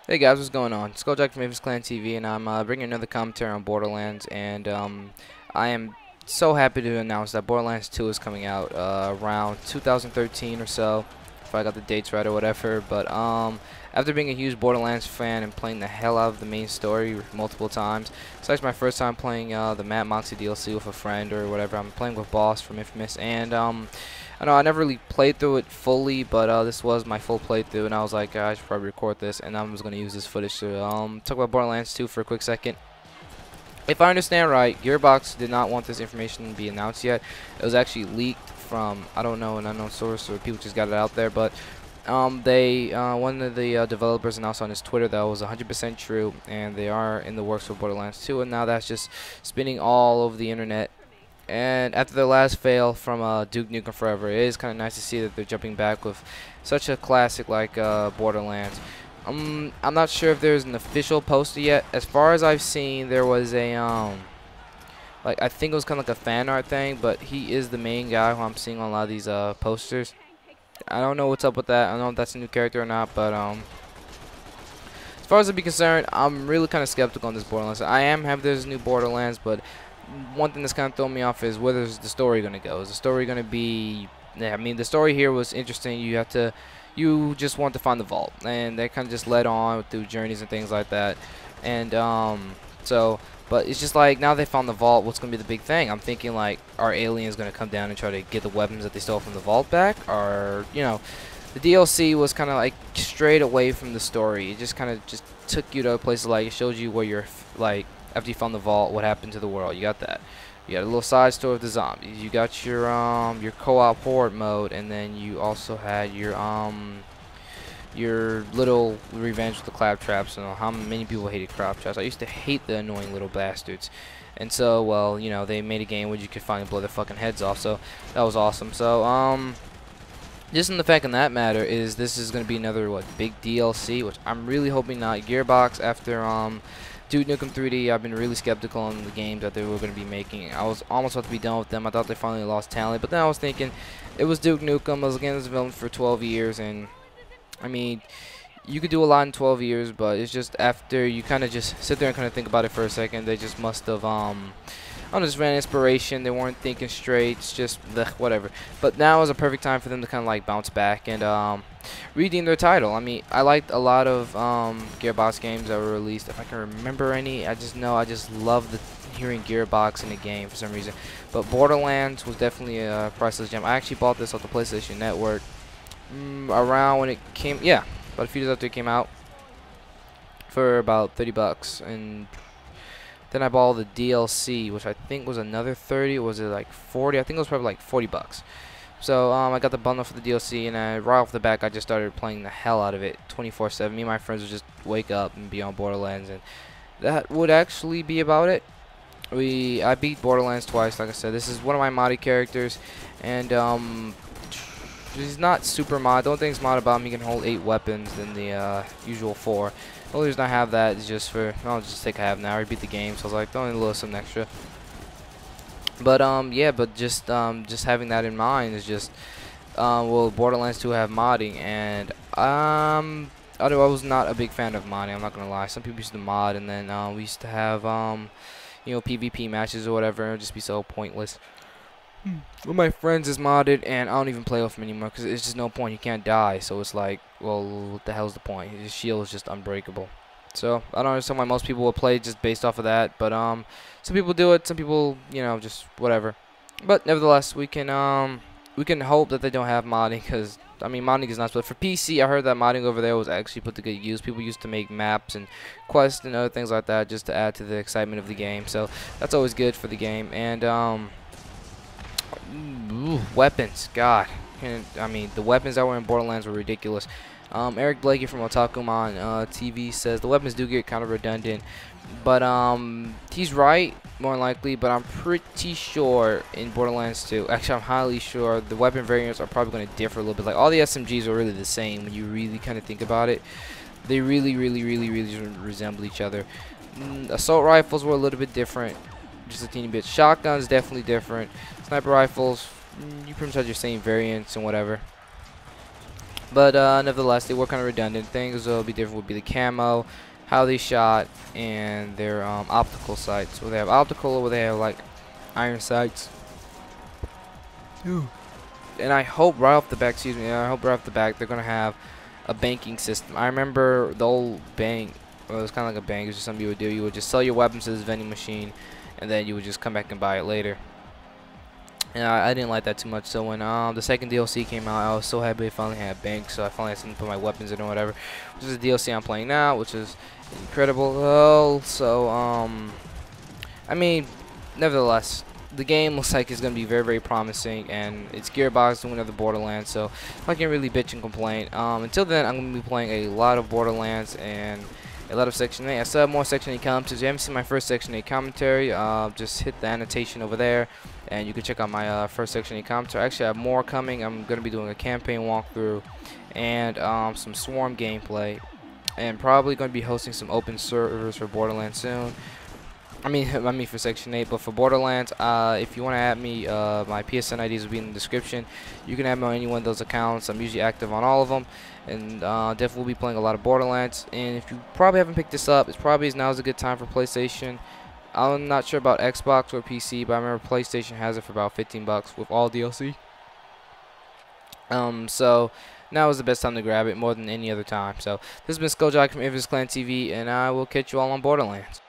Hey guys, what's going on? Skulljack from Mavis Clan TV, and I'm bringing another commentary on Borderlands. And I am so happy to announce that Borderlands 2 is coming out around 2013 or so, if I got the dates right or whatever. But after being a huge Borderlands fan and playing the hell out of the main story multiple times, it's actually my first time playing the Matt Moxie DLC with a friend or whatever. I'm playing with Boss from Infamous, and I know I never really played through it fully, but this was my full playthrough, and I was like, I should probably record this, and I'm just going to use this footage to talk about Borderlands 2 for a quick second. If I understand right, Gearbox did not want this information to be announced yet. It was actually leaked from, I don't know, an unknown source, or people just got it out there, but one of the developers announced on his Twitter that was 100% true, and they are in the works for Borderlands 2, and now that's just spinning all over the internet. And after their last fail from Duke Nukem Forever, it is kind of nice to see that they're jumping back with such a classic like Borderlands. I'm not sure if there's an official poster yet. As far as I've seen, there was a like, I think it was kind of like a fan art thing, but he is the main guy who I'm seeing on a lot of these posters. I don't know what's up with that. I don't know if that's a new character or not, but as far as I'm concerned, I'm really kind of skeptical on this Borderlands. I am happy there's a new Borderlands, but one thing that's kind of throwing me off is where's the story going to go? Is the story going to be... Yeah, I mean, the story here was interesting. You just want to find the vault, and they kind of just led on through journeys and things like that. And but it's just like, now they found the vault, what's going to be the big thing? I'm thinking, like, are aliens going to come down and try to get the weapons that they stole from the vault back? Or, you know, the DLC was kind of like straight away from the story. It just kind of just took you to a place, like, it shows you where you're, like, after you found the vault, what happened to the world. You got that. You got a little side story of the zombies. You got your co-op horde mode, and then you also had your little revenge with the claptraps. And how many people hated claptraps? I used to hate the annoying little bastards. And so, well, you know, they made a game where you could finally blow their fucking heads off. So that was awesome. So just in the fact in that matter is this is going to be another big DLC, which I'm really hoping not. Gearbox, after Duke Nukem 3D, I've been really skeptical on the games that they were going to be making. I was almost about to be done with them. I thought they finally lost talent, but then I was thinking, it was Duke Nukem. I was against development for 12 years, and I mean, you could do a lot in 12 years, but it's just after you kind of just sit there and kind of think about it for a second, they just must have I don't know, just ran inspiration. They weren't thinking straight. It's just whatever. But now is a perfect time for them to kind of like bounce back and redeem their title. I mean, I liked a lot of Gearbox games that were released. If I can remember any, I just love hearing Gearbox in a game for some reason. But Borderlands was definitely a priceless gem. I actually bought this off the PlayStation Network around when it came. Yeah, about a few days after it came out for about $30, and then I bought the DLC, which I think was another 30. Was it like 40? I think it was probably like $40. So I got the bundle for the DLC, and right off the back, I just started playing the hell out of it, 24/7. Me and my friends would just wake up and be on Borderlands, and that would actually be about it. I beat Borderlands twice, like I said. This is one of my modded characters, and he's not super mod. The only thing's mod about him, he can hold 8 weapons than the usual 4. The only reason I have that is just for, I'll just take a have now. I already beat the game, so I was like, throwing a little something extra. But yeah, but just having that in mind is just will Borderlands 2 have modding? And I was not a big fan of modding. I'm not gonna lie. Some people used to mod, and then we used to have you know, PvP matches or whatever. It would just be so pointless. Well, my friends is modded, and I don't even play with him anymore because it's just no point. You can't die, so it's like, well, what the hell's the point? His shield is just unbreakable. So I don't understand why most people will play just based off of that, but some people do it. Some people, you know, just whatever. But nevertheless, we can hope that they don't have modding, because I mean, modding is not. But for PC, I heard that modding over there was actually put to good use. People used to make maps and quests and other things like that just to add to the excitement of the game. So that's always good for the game. And weapons, God, I mean, the weapons that were in Borderlands were ridiculous. Eric Blakey from Otakumon TV says the weapons do get kind of redundant, but he's right, more than likely. But I'm pretty sure in Borderlands 2, actually I'm highly sure, the weapon variants are probably going to differ a little bit. Like, all the SMGs are really the same when you really kind of think about it. They really resemble each other. Assault rifles were a little bit different, just a teeny bit. Shotguns definitely different. Sniper rifles, you pretty much had your same variants and whatever. But nevertheless, they were kind of redundant. Things that will be different would be the camo, how they shot, and their optical sights. Where they have optical, or where they have like iron sights. Ooh. And I hope right off the back, they're gonna have a banking system. I remember the old bank. Well, it was kind of like a bank. It's just something you would do. You would just sell your weapons to this vending machine, and then you would just come back and buy it later. And I didn't like that too much. So when the second DLC came out, I was so happy I finally had a bank. So I finally had something to put my weapons in or whatever. Which is the DLC I'm playing now, which is incredible. Oh, so I mean, nevertheless, the game looks like it's going to be very, very promising, and it's Gearbox doing another Borderlands, so I can really bitch and complain. Until then, I'm going to be playing a lot of Borderlands and a lot of Section 8. I still have more Section 8 commentaries. If you haven't seen my first Section 8 commentary, just hit the annotation over there, and you can check out my first Section 8 commentary. Actually, I have more coming. I'm going to be doing a campaign walkthrough and some Swarm gameplay, and probably going to be hosting some open servers for Borderlands soon. I mean for Section 8, but for Borderlands, if you want to add me, my PSN IDs will be in the description. You can add me on any one of those accounts. I'm usually active on all of them, and definitely will be playing a lot of Borderlands. And if you probably haven't picked this up, it's probably now's a good time for PlayStation. I'm not sure about Xbox or PC, but I remember PlayStation has it for about 15 bucks with all DLC. So now is the best time to grab it more than any other time. So this has been Skulljock from Infamous Clan TV, and I will catch you all on Borderlands.